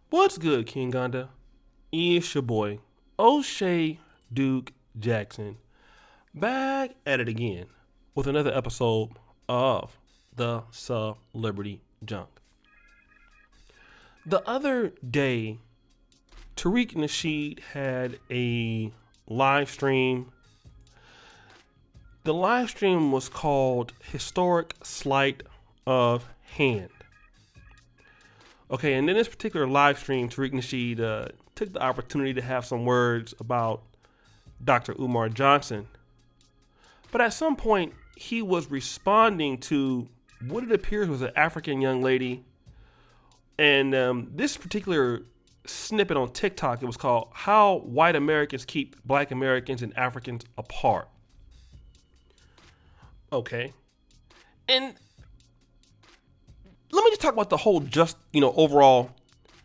What's good, King Gonda? It's your boy, O'Shea Duke Jackson, back at it again with another episode of the Celebrity Junk. The other day, Tariq Nasheed had a live stream. The live stream was called Historic Sleight of Hand. Okay, and in this particular live stream, Tariq Nasheed took the opportunity to have some words about Dr. Umar Johnson. But at some point, he was responding to what it appears was an African young lady. And this particular snippet on TikTok, it was called How White Americans Keep Black Americans and Africans Apart. Okay. And let me just talk about the whole overall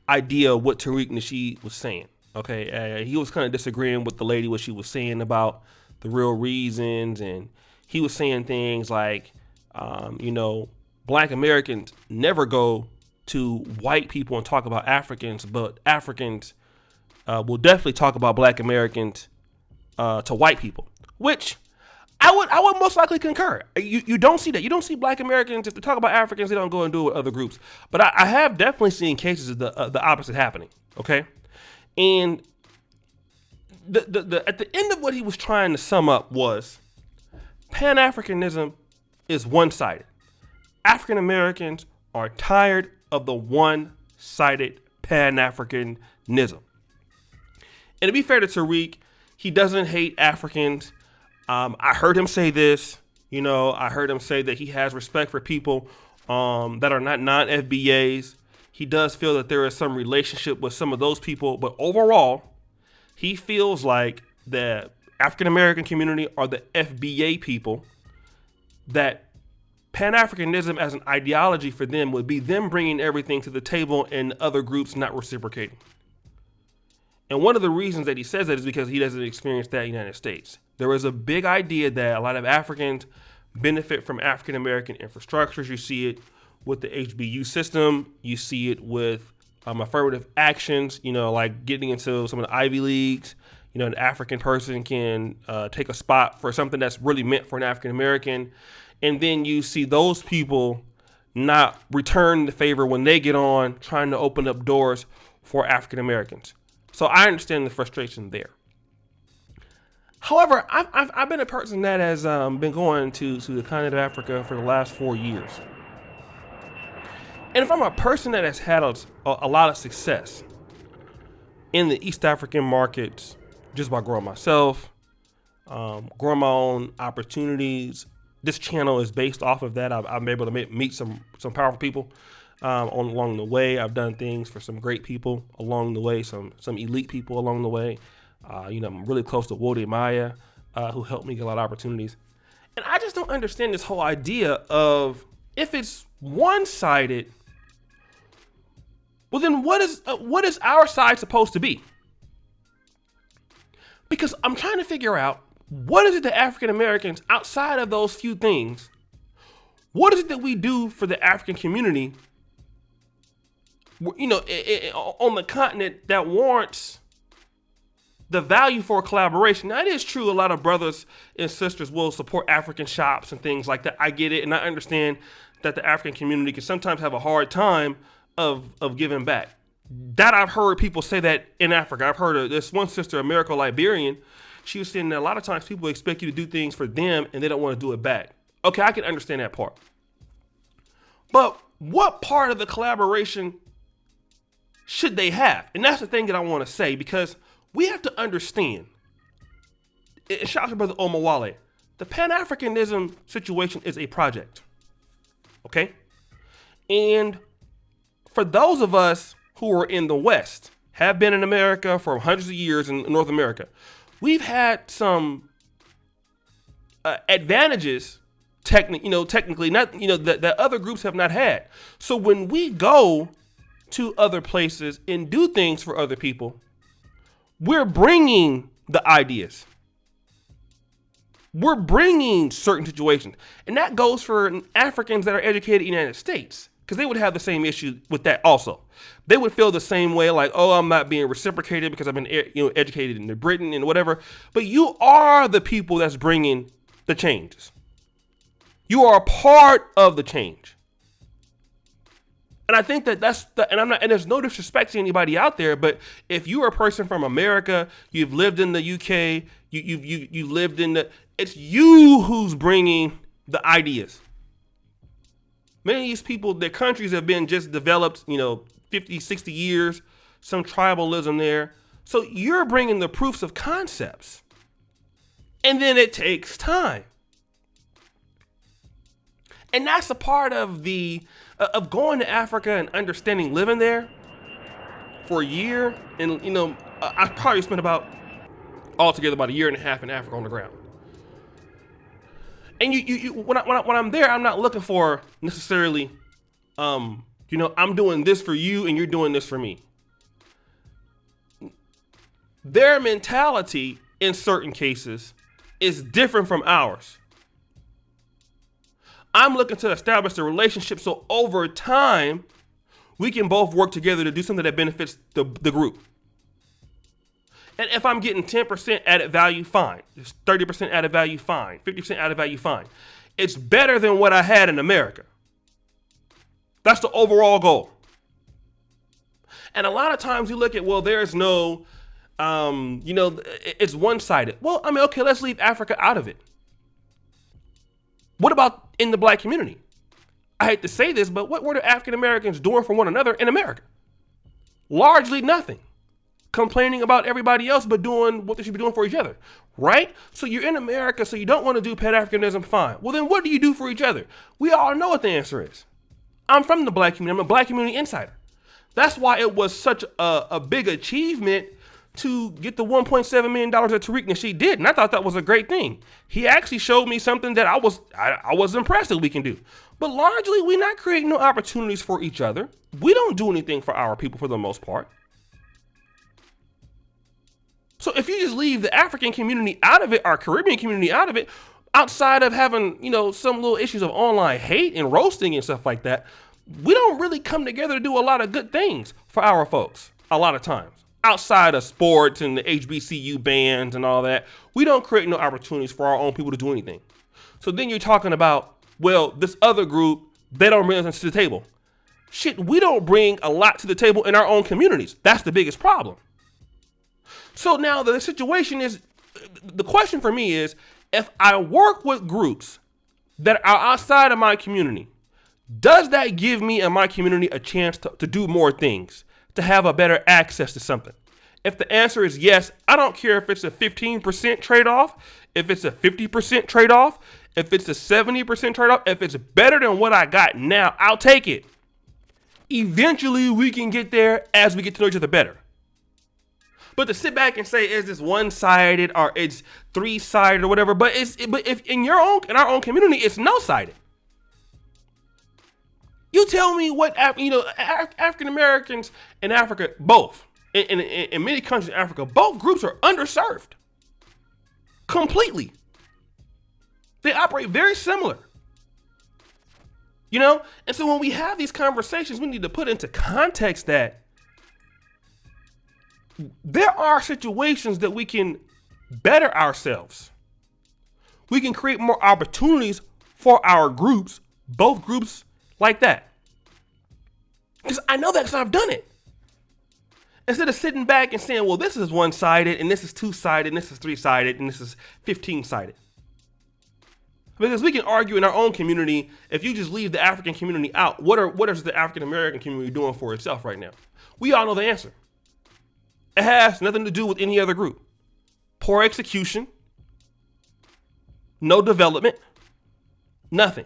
idea of what Tariq Nasheed was saying. Okay. He was kind of disagreeing with the lady, what she was saying about the real reasons. And he was saying things like, Black Americans never go to white people and talk about Africans, but Africans will definitely talk about Black Americans to white people, which I would most likely concur. You don't see that. You don't see Black Americans, if they talk about Africans, they don't go and do it with other groups. But I have definitely seen cases of the opposite happening. Okay, and the at the end of what he was trying to sum up was PanAfricanism is one-sided. African Americans are tired of the one-sided Pan-Africanism. And to be fair to Tariq, he doesn't hate Africans. I heard him say this, I heard him say that he has respect for people that are not non-FBAs. He does feel that there is some relationship with some of those people, but overall, he feels like the African-American community are the FBA people, that Pan-Africanism as an ideology for them would be them bringing everything to the table and other groups not reciprocating. And one of the reasons that he says that is because he doesn't experience that in the United States. There is a big idea that a lot of Africans benefit from African-American infrastructures. You see it with the HBU system. You see it with affirmative actions, like getting into some of the Ivy Leagues. An African person can take a spot for something that's really meant for an African-American. And then you see those people not return the favor when they get on trying to open up doors for African-Americans. So I understand the frustration there. However, I've been a person that has been going to the continent of Africa for the last 4 years. And if I'm a person that has had a lot of success in the East African markets, just by growing myself, growing my own opportunities, this channel is based off of that. I've been able to meet some powerful people along the way. I've done things for some great people along the way, some elite people along the way. I'm really close to Wode Maya, who helped me get a lot of opportunities. And I just don't understand this whole idea of, if it's one-sided, well then what is our side supposed to be? Because I'm trying to figure out, what is it that African Americans, outside of those few things, what is it that we do for the African community, on the continent that warrants the value for collaboration? Now, it is true, a lot of brothers and sisters will support African shops and things like that. I get it, and I understand that the African community can sometimes have a hard time of giving back. That I've heard people say that in Africa. I've heard of this one sister, a miracle Liberian. She was saying that a lot of times people expect you to do things for them and they don't want to do it back. Okay, I can understand that part. But what part of the collaboration should they have? And that's the thing that I want to say, because we have to understand, and shout out to Brother Omawale, the Pan-Africanism situation is a project. Okay? And for those of us who are in the West, have been in America for hundreds of years in North America, we've had some advantages, technically, not that other groups have not had. So when we go to other places and do things for other people, we're bringing the ideas. We're bringing certain situations, and that goes for Africans that are educated in the United States. because they would have the same issue with that also. They would feel the same way, like, oh, I'm not being reciprocated because I've been educated in Britain and whatever. But you are the people that's bringing the changes. You are a part of the change. And I think that and there's no disrespect to anybody out there, but if you're a person from America, you've lived in the UK, you lived in it's you who's bringing the ideas. Many of these people, their countries have been just developed, 50, 60 years, some tribalism there. So you're bringing the proofs of concepts. And then it takes time. And that's a part of of going to Africa and understanding living there for a year. And, I probably spent altogether about a year and a half in Africa on the ground. And when I'm there, I'm not looking for necessarily, I'm doing this for you and you're doing this for me. Their mentality in certain cases is different from ours. I'm looking to establish a relationship so over time, we can both work together to do something that benefits the group. And if I'm getting 10% added value, fine. Just 30% added value, fine. 50% added value, fine. It's better than what I had in America. That's the overall goal. And a lot of times you look at, well, there's no, it's one-sided. Well, okay, let's leave Africa out of it. What about in the black community? I hate to say this, but what were the African Americans doing for one another in America? Largely nothing. Complaining about everybody else, but doing what they should be doing for each other, right? So you're in America, so you don't want to do PanAfricanism, fine. Well, then what do you do for each other? We all know what the answer is. I'm from the black community. I'm a black community insider. That's why it was such a big achievement to get the $1.7 million that Tariq Nasheed did. And I thought that was a great thing. He actually showed me something that I was impressed that we can do. But largely, we're not creating no opportunities for each other. We don't do anything for our people for the most part. So if you just leave the African community out of it, our Caribbean community out of it, outside of having, some little issues of online hate and roasting and stuff like that, we don't really come together to do a lot of good things for our folks a lot of times. Outside of sports and the HBCU bands and all that, we don't create no opportunities for our own people to do anything. So then you're talking about, well, this other group, they don't bring anything to the table. Shit, we don't bring a lot to the table in our own communities. That's the biggest problem. So now the situation is, the question for me is, if I work with groups that are outside of my community, does that give me and my community a chance to do more things, to have a better access to something? If the answer is yes, I don't care if it's a 15% trade-off, if it's a 50% trade-off, if it's a 70% trade-off, if it's better than what I got now, I'll take it. Eventually, we can get there as we get to know each other better. But to sit back and say, is this one-sided or it's three-sided or whatever, but if in our own community, it's no-sided. You tell me what, African Americans in Africa, both, in many countries in Africa, both groups are underserved. Completely. They operate very similar. And so when we have these conversations, we need to put into context that there are situations that we can better ourselves. We can create more opportunities for our groups, both groups like that. Because I know that because I've done it. Instead of sitting back and saying, well, this is one-sided, and this is two-sided, and this is three-sided, and this is 15-sided. Because we can argue in our own community, if you just leave the African community out, what is the African American community doing for itself right now? We all know the answer. It has nothing to do with any other group. Poor execution, no development, nothing.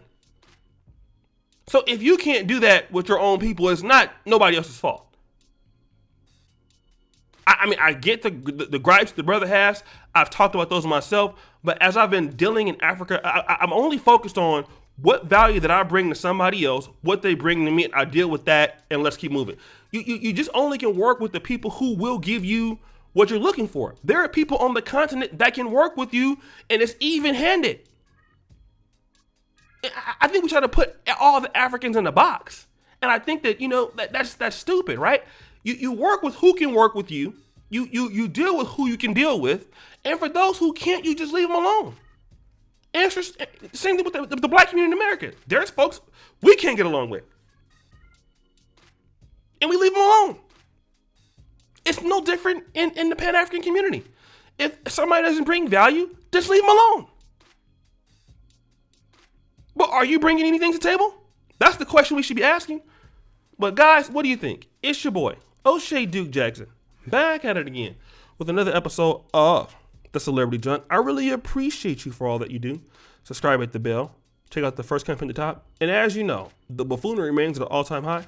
So if you can't do that with your own people, it's not nobody else's fault. I get the gripes the brother has. I've talked about those myself. But as I've been dealing in Africa, I'm only focused on what value that I bring to somebody else, what they bring to me. I deal with that, and let's keep moving. You just only can work with the people who will give you what you're looking for. There are people on the continent that can work with you, and it's even-handed. I think we try to put all the Africans in a box. And I think that, that's stupid, right? You work with who can work with you. You deal with who you can deal with. And for those who can't, you just leave them alone. Same thing with the black community in America. There's folks we can't get along with. And we leave them alone. It's no different in the Pan-African community. If somebody doesn't bring value, just leave them alone. But are you bringing anything to the table? That's the question we should be asking. But guys, what do you think? It's your boy, O'Shea Duke Jackson, back at it again with another episode of The Celebrity Junk. I really appreciate you for all that you do. Subscribe, hit the bell. Check out the first comment at the top. And as you know, the buffoonery remains at an all-time high.